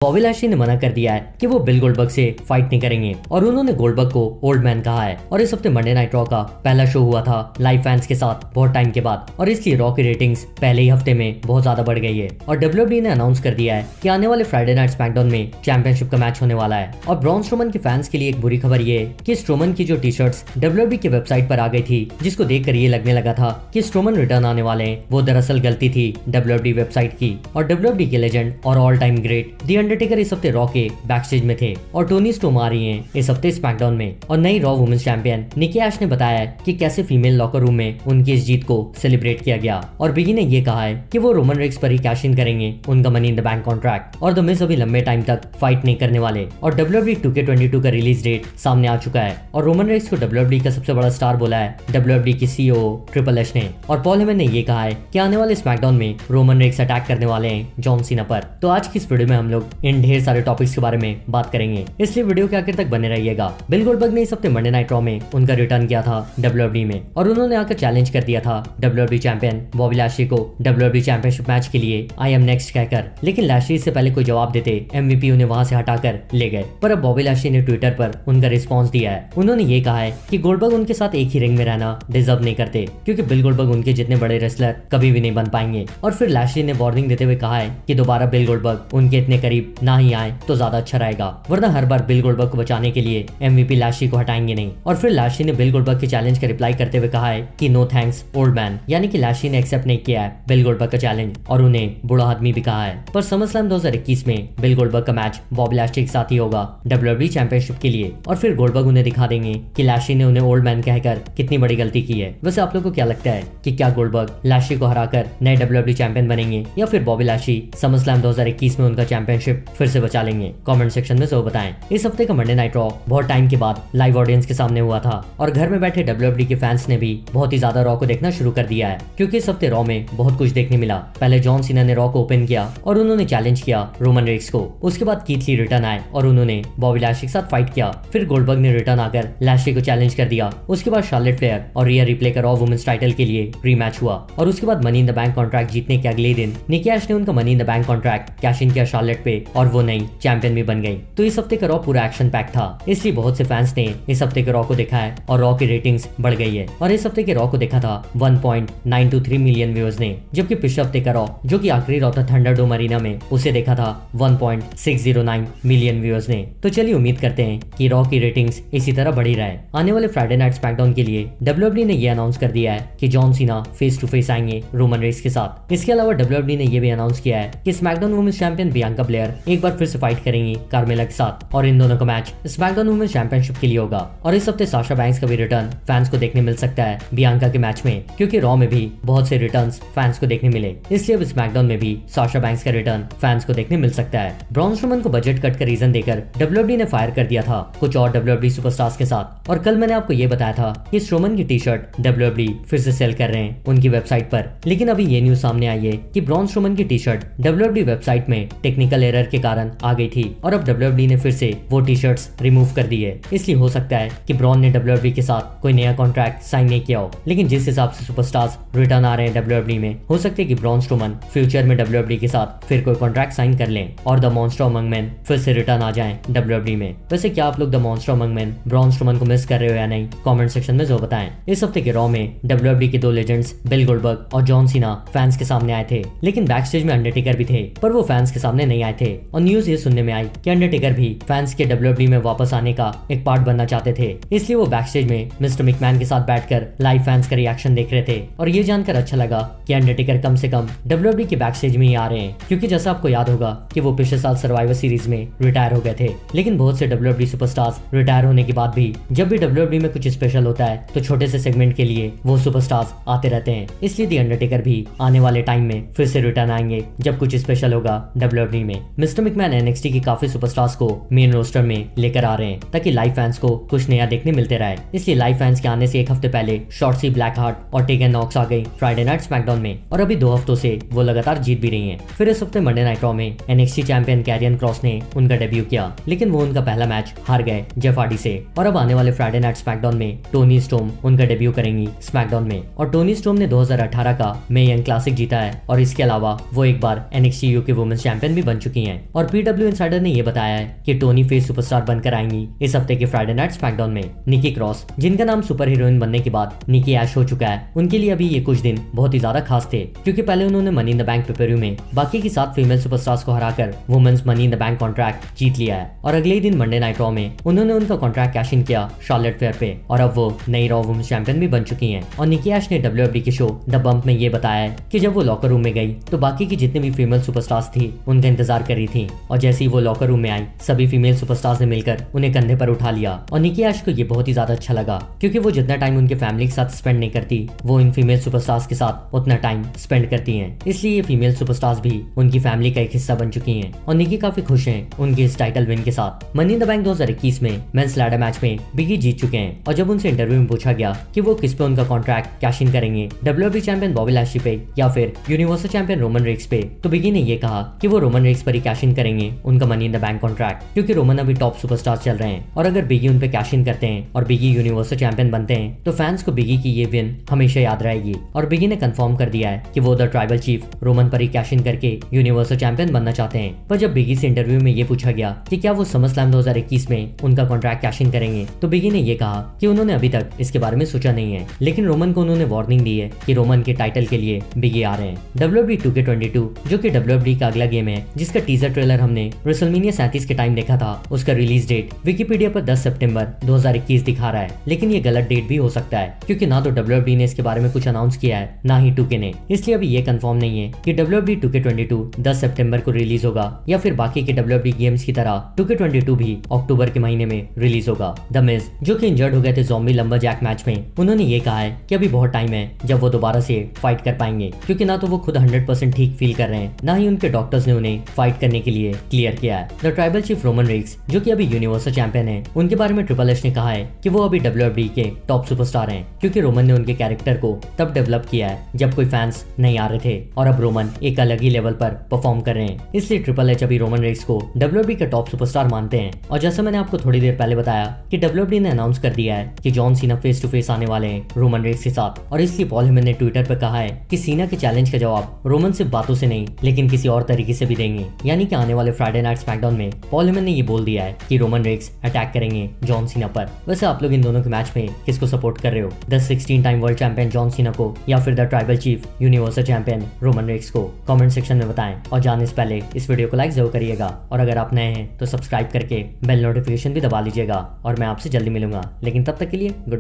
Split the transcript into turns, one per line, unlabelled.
Bobby Lashley ने मना कर दिया है कि वो बिल गोल्डबर्ग से फाइट नहीं करेंगे और उन्होंने गोल्डबर्ग को ओल्ड मैन कहा है। और इस हफ्ते मंडे नाइट रॉ का पहला शो हुआ था लाइव फैंस के साथ बहुत टाइम के बाद, और इसलिए रॉ की रेटिंग्स पहले ही हफ्ते में बहुत ज्यादा बढ़ गई है। और डब्ल्यूडब्ल्यूई ने अनाउंस कर दिया है कि आने वाले फ्राइडे नाइट स्मैकडाउन में चैंपियनशिप का मैच होने वाला है। और ब्रॉन स्ट्रोमन के फैंस के लिए एक बुरी खबर ये है कि स्ट्रोमन की जो टी शर्ट्स डब्ल्यूडब्ल्यूई की वेबसाइट पर आ गई थी, जिसको देखकर ये लगने लगा था कि स्ट्रोमन रिटर्न आने वाले हैं, वो दरअसल गलती थी डब्ल्यूडब्ल्यूई वेबसाइट की। और डब्ल्यूडब्ल्यूई के लेजेंड और all time great the Undertaker इस हफ्ते रॉ के बैकस्टेज में थे और टोनी स्टोम आ रही हैं इस हफ्ते स्मैकडाउन में। और नई रॉ वुमेन्स चैंपियन निकी ऐश ने बताया है कि कैसे फीमेल लॉकर रूम में उनकी इस जीत को सेलिब्रेट किया गया। और बिगी ने ये कहा है कि वो रोमन रेक्स पर ही कैश इन करेंगे उनका money in the bank contract, और द मिज अभी लंबे टाइम तक फाइट नहीं करने वाले। और डब्ल्यूडब्ल्यूई 2K22 का रिलीज डेट सामने आ चुका है और रोमन रेक्स को डब्ल्यूडब्ल्यूई का सबसे बड़ा स्टार बोला है डब्ल्यूडब्ल्यूई की सीईओ ट्रिपल एच ने। और पॉल हेमन ने ये कहा है कि आने वाले स्मैकडाउन में रोमन रेक्स अटैक करने वाले हैं जॉन सीना पर। तो आज की इस वीडियो में हम लोग इन ढेर सारे टॉपिक्स के बारे में बात करेंगे, इसलिए वीडियो के आखिर तक बने रहिएगा। बिल गोल्डबर्ग ने इस हफ्ते मंडे नाइट रॉ में उनका रिटर्न किया था डब्ल्यूडब्ल्यूई में, और उन्होंने आकर चैलेंज कर दिया था डब्ल्यूडब्ल्यूई चैंपियन बॉबी लैशली को डब्ल्यूडब्ल्यूई चैंपियनशिप मैच के लिए आई एम नेक्स्ट कहकर। लेकिन लैशली से पहले कोई जवाब देते एमवीपी उन्हें वहां से हटाकर ले गए। पर अब बॉबी लैशली ने ट्विटर पर उनका रिस्पॉन्स दिया है। उन्होंने ये कहा है कि गोल्डबर्ग उनके साथ एक ही रिंग में रहना डिजर्व नहीं करते, क्योंकि बिल गोल्डबर्ग उनके जितने बड़े रेसलर कभी भी नहीं बन पाएंगे। और फिर लैशली ने वार्निंग देते हुए कहा है कि दोबारा बिल गोल्डबर्ग उनके इतने करीब ना ही आए तो ज्यादा अच्छा रहेगा, वरना हर बार बिल गोल्डबर्ग को बचाने के लिए एमवीपी लैशली को हटाएंगे नहीं। और फिर लैशली ने बिल गोल्डबर्ग के चैलेंज का रिप्लाई करते हुए कहा है कि नो थैंक्स ओल्ड मैन, यानी कि लैशली ने एक्सेप्ट नहीं किया है बिल गोल्डबर्ग का चैलेंज और उन्हें बूढ़ा आदमी भी कहा है। पर समरस्लैम 2021 में बिल गोल्डबर्ग का मैच बॉबी लैशली के साथ ही होगा डब्ल्यूडब्ल्यूई चैंपियनशिप के लिए, और फिर गोल्डबर्ग उन्हें दिखा देंगे कि लैशली ने उन्हें ओल्ड मैन कहकर कितनी बड़ी गलती की है। वैसे आप लोग को क्या लगता है कि क्या गोल्डबर्ग लैशली को हराकर नए डब्ल्यूडब्ल्यूई चैंपियन बनेंगे, या फिर बॉबी लैशली समरस्लैम 2021 में उनका चैंपियनशिप फिर से बचा लेंगे? कमेंट सेक्शन में जरूर बताएं। इस हफ्ते का मंडे नाइट रॉ बहुत टाइम के बाद लाइव ऑडियंस के सामने हुआ था, और घर में बैठे डब्ल्यूडब्ल्यूई के फैंस ने भी बहुत ही ज्यादा रॉ को देखना शुरू कर दिया है, क्योंकि इस हफ्ते रॉ में बहुत कुछ देखने मिला। पहले जॉन सीना ने रॉ को ओपन किया और उन्होंने चैलेंज किया रोमन रेक्स को। उसके बाद कीथ ली रिटर्न आए और उन्होंने बॉबी लैशली के साथ फाइट किया। फिर गोल्डबर्ग ने रिटर्न आकर लैशली को चैलेंज कर दिया। उसके बाद शार्लेट फ्लेयर और रिया रिप्ले का रॉ वुमेन्स टाइटल के लिए रीमैच हुआ, और उसके बाद money in the bank contract जीतने के अगले दिन निकी ऐश ने उनका money in the bank contract cash in किया शार्लेट पे, और वो नई चैंपियन भी बन गई। तो इस हफ्ते का रॉ पूरा एक्शन पैक था, इसलिए बहुत से फैंस ने इस हफ्ते के रॉ को देखा है और रॉ की रेटिंग्स बढ़ गई है। और इस हफ्ते के रॉ को देखा था 1.923 मिलियन व्यूअर्स ने, जबकि पिछले हफ्ते का रॉ जो कि आखिरी रॉ था थंडरडोम अरीना में, उसे देखा था 1.609 मिलियन व्यूअर्स ने। तो चलिए उम्मीद करते हैं कि रॉ की रेटिंग्स इसी तरह बढ़ी रहे। आने वाले फ्राइडे नाइट स्मैकडाउन के लिए डब्ल्यूडब्ल्यूई ने यह अनाउंस कर दिया है कि John Cena face to face आएंगे रोमन रेक्स के साथ। इसके अलावा डब्ल्यूडब्ल्यूई ने यह भी अनाउंस किया है कि SmackDown women's champion Bianca Belair एक बार फिर से फाइट करेंगी कार्मेला के साथ, और इन दोनों का मैच स्मैकडाउन वुमेन्स चैंपियनशिप के लिए होगा। और इस हफ्ते साशा बैंक्स का भी रिटर्न फैंस को देखने मिल सकता है बियांका के मैच में, क्योंकि रॉ में भी बहुत से रिटर्न्स फैंस को देखने मिले, इसलिए अब स्मैकडाउन में भी साशा बैंक्स का रिटर्न फैंस को देखने मिल सकता है। ब्रॉन स्ट्रोमन को बजट कट का रीजन देकर डब्ल्यूडब्ल्यूई ने फायर कर दिया था कुछ और डब्ल्यूडब्ल्यूई सुपरस्टार्स के साथ। और कल मैंने आपको ये बताया था कि स्ट्रोमन की टी शर्ट डब्ल्यूडब्ल्यूई फिर से सेल कर रहे हैं उनकी वेबसाइट पर, लेकिन अभी ये न्यूज सामने आई है कि ब्रॉन स्ट्रोमन की टी शर्ट डब्ल्यूडब्ल्यूई वेबसाइट में टेक्निकल एरर के कारण आ गई थी, और अब डब्ल्यूडब्ल्यूई ने फिर से वो टी शर्ट्स रिमूव कर दी है। इसलिए हो सकता है कि ब्रॉन ने डब्ल्यूडब्ल्यूई के साथ कोई नया कॉन्ट्रैक्ट साइन नहीं किया हो, लेकिन जिस हिसाब से सुपरस्टार्स रिटर्न आ रहे हैं डब्ल्यूडब्ल्यूई में, हो सकता है कि ब्रॉन स्ट्रोमन फ्यूचर में डब्ल्यूडब्ल्यूई के साथ फिर कोई कॉन्ट्रैक्ट साइन कर लें और द मॉन्स्टर अमंग मैन फिर से रिटर्न आ जाएं डब्ल्यूडब्ल्यूई में। वैसे क्या आप लोग the monster among man Braun Strowman को मिस कर रहे हो या नहीं? कमेंट सेक्शन में जरूर बताएं। इस हफ्ते के रॉ में डब्ल्यूडब्ल्यूई के दो लेजेंड्स बिल गोल्डबर्ग और जॉन सीना फैंस के सामने आए थे, लेकिन बैकस्टेज में अंडरटेकर भी थे, पर वो फैंस के सामने नहीं आए थे। और न्यूज ये सुनने में आई कि अंडरटेकर भी फैंस के डब्ल्यूडब्ल्यूई में वापस आने का एक पार्ट बनना चाहते थे, इसलिए वो बैकस्टेज में मिस्टर मैकमैन के साथ बैठकर लाइव फैंस का रिएक्शन देख रहे थे। और ये जानकर अच्छा लगा कि अंडरटेकर कम से कम डब्ल्यूडब्ल्यूई के बैकस्टेज में ही आ रहे हैं, क्योंकि जैसा आपको याद होगा कि वो पिछले साल सर्वाइवर सीरीज में रिटायर हो गए थे। लेकिन बहुत से डब्ल्यूडब्ल्यूई सुपरस्टार्स रिटायर होने के बाद भी जब भी डब्ल्यूडब्ल्यूई में कुछ स्पेशल होता है तो छोटे से सेगमेंट के लिए वो सुपरस्टार्स आते रहते हैं, इसलिए दी अंडरटेकर भी आने वाले टाइम में फिर से रिटर्न आएंगे जब कुछ स्पेशल होगा डब्ल्यूडब्ल्यूई में। मिस्टर मैकमैन एनएक्सटी की काफी सुपरस्टार्स को मेन रोस्टर में लेकर आ रहे हैं ताकि लाइव फैंस को कुछ नया देखने मिलते रहे। इसलिए लाइव फैंस के आने से एक हफ्ते पहले शॉर्टसी ब्लैक हार्ट और टेगन नॉक्स आ गई फ्राइडे नाइट स्मैकडाउन में, और अभी 2 हफ्तों से वो लगातार जीत भी रही हैं। फिर इस हफ्ते मंडे नाइट रॉ में एनएक्सटी चैंपियन कैरियन क्रॉस ने उनका डेब्यू किया, लेकिन वो उनका पहला मैच हार गए जेफ हार्डी से। और अब आने वाले फ्राइडे नाइट स्मैकडाउन में टोनी स्टोम उनका डेब्यू करेंगी स्मैकडाउन में। और टोनी स्टोम ने 2018 का मे यंग क्लासिक जीता है, और इसके अलावा वो एक बार एनएक्सटी यूके वुमेन्स चैंपियन भी बन चुकी हैं। हैं और PW इनसाइडर ने ये बताया है कि टोनी फेस सुपरस्टार बनकर आएंगी इस हफ्ते के फ्राइडे नाइट स्मैकडाउन में। निकी क्रॉस, जिनका नाम सुपर हीरोइन बनने के बाद निकी ऐश हो चुका है, उनके लिए अभी ये कुछ दिन बहुत ही ज्यादा खास थे, क्योंकि पहले उन्होंने money in the bank pay per view में बाकी की 7 फीमेल सुपरस्टार्स को हराकर women's money in the bank contract जीत लिया है और अगले ही दिन मंडे नाइट रॉ में उन्होंने उनका कॉन्ट्रैक्ट कैश इन किया शार्लेट फेयर पे और अब वो नई रॉ वुमेन्स चैंपियन भी बन चुकी हैं। और निकी ऐश ने WWE के शो द बम्प में ये बताया है कि जब वो लॉकर रूम में गई तो बाकी की जितनी भी फीमेल सुपरस्टार्स थी उनका इंतजार कर रही थी और जैसे ही वो लॉकर रूम में आई सभी फीमेल सुपरस्टार्स ने मिलकर उन्हें कंधे पर उठा लिया। और निकी ऐश को ये बहुत ही ज्यादा अच्छा लगा, क्योंकि वो जितना टाइम उनके फैमिली के साथ स्पेंड नहीं करती वो इन फीमेल सुपरस्टार्स के साथ उतना टाइम स्पेंड करती हैं, इसलिए ये फीमेल सुपरस्टार्स भी उनकी फैमिली का एक हिस्सा बन चुकी हैं। और निकी काफी खुश हैं उनके इस टाइटल विन के साथ। मनी इन द बैंक 2021 में मेंस लैडर मैच में बिगी जीत चुके हैं और जब उनसे इंटरव्यू में पूछा गया कि वो किस पे उनका कॉन्ट्रैक्ट कैश इन करेंगे, WWE चैंपियन बॉबी लैशली पे या फिर यूनिवर्सल चैंपियन रोमन रेक्स पे, तो बिगी ने ये कहा कि वो रोमन रेक्स पर ही कैश इन करेंगे उनका money in the bank contract, क्योंकि रोमन अभी टॉप सुपरस्टार चल रहे हैं और अगर बिगी उन पे कैश इन करते हैं और बिगी यूनिवर्सल चैंपियन बनते हैं तो फैंस को बिगी की ये विन हमेशा याद रहेगी। और बिगी ने कंफर्म कर दिया है कि वो द ट्राइबल चीफ रोमन पर ही कैश इन करके यूनिवर्सल चैंपियन बनना चाहते हैं। पर जब बिगी से इंटरव्यू में ये पूछा गया कि क्या वो समरस्लैम 2021 में उनका कॉन्ट्रैक्ट कैश इन करेंगे, तो बिगी ने ये कहा कि उन्होंने अभी तक इसके बारे में सोचा नहीं है, लेकिन रोमन को उन्होंने वार्निंग दी है कि रोमन के टाइटल के लिए बिगी आ रहे हैं। WWE 2K22 जो कि WWE का अगला गेम है, जिसका टीजर ट्रेलर हमने रेसलमेनिया 37 के टाइम देखा था, उसका रिलीज डेट विकिपीडिया पर 10 सितंबर 2021 दिखा रहा है, लेकिन ये गलत डेट भी हो सकता है क्योंकि ना तो WWE ने इसके बारे में कुछ अनाउंस किया है ना ही 2K ने, इसलिए अभी ये कंफर्म नहीं है कि WWE 2K22 10 सितंबर को रिलीज होगा या फिर बाकी के WWE गेम्स की तरह 2K22 भी अक्टूबर के महीने में रिलीज होगा। द मिज जो कि इंजर्ड हो गए थे ज़ॉम्बी लंबरजैक मैच में, उन्होंने ये कहा है कि अभी बहुत टाइम है जब वो दोबारा से फाइट कर पाएंगे, क्योंकि ना तो वो खुद 100% ठीक फील कर रहे हैं, ना ही उनके डॉक्टर्स ने उन्हें फाइट करने के लिए क्लियर किया है। The tribal chief Roman Reigns जो कि अभी यूनिवर्सल चैंपियन है, उनके बारे में ट्रिपल एच ने कहा है कि वो अभी WWE के टॉप सुपरस्टार हैं, क्योंकि रोमन ने उनके कैरेक्टर को तब डेवलप किया है जब कोई फैंस नहीं आ रहे थे और अब रोमन एक अलग ही लेवल पर परफॉर्म कर रहे हैं, इसलिए ट्रिपल एच अभी रोमन रेक्स को WWE के टॉप सुपरस्टार मानते हैं। और जैसा मैंने आपको थोड़ी देर पहले बताया कि WWE ने अनाउंस कर दिया है कि John Cena face to face आने वाले हैं रोमन रेक्स के साथ, और इसलिए पॉल हेमन ने ट्विटर पर कहा है कि सीना के चैलेंज का जवाब रोमन सिर्फ बातों से नहीं लेकिन किसी और तरीके से भी देंगे, यानी कि आने वाले फ्राइडे नाइट स्मैकडाउन में पॉल हेमन ने ये बोल दिया है कि रोमन रेक्स अटैक करेंगे जॉन सीना पर। वैसे आप लोग इन दोनों के मैच में किसको सपोर्ट कर रहे हो, the 16 time world champion John Cena को या फिर the tribal chief universal champion Roman Reigns को? कमेंट सेक्शन में बताएं और जाने से पहले इस वीडियो को लाइक जरूर करिएगा और अगर आप नए हैं तो सब्सक्राइब करके बेल नोटिफिकेशन भी दबा लीजिएगा और मैं आपसे जल्दी मिलूंगा, लेकिन तब तक के लिए गुड बाय।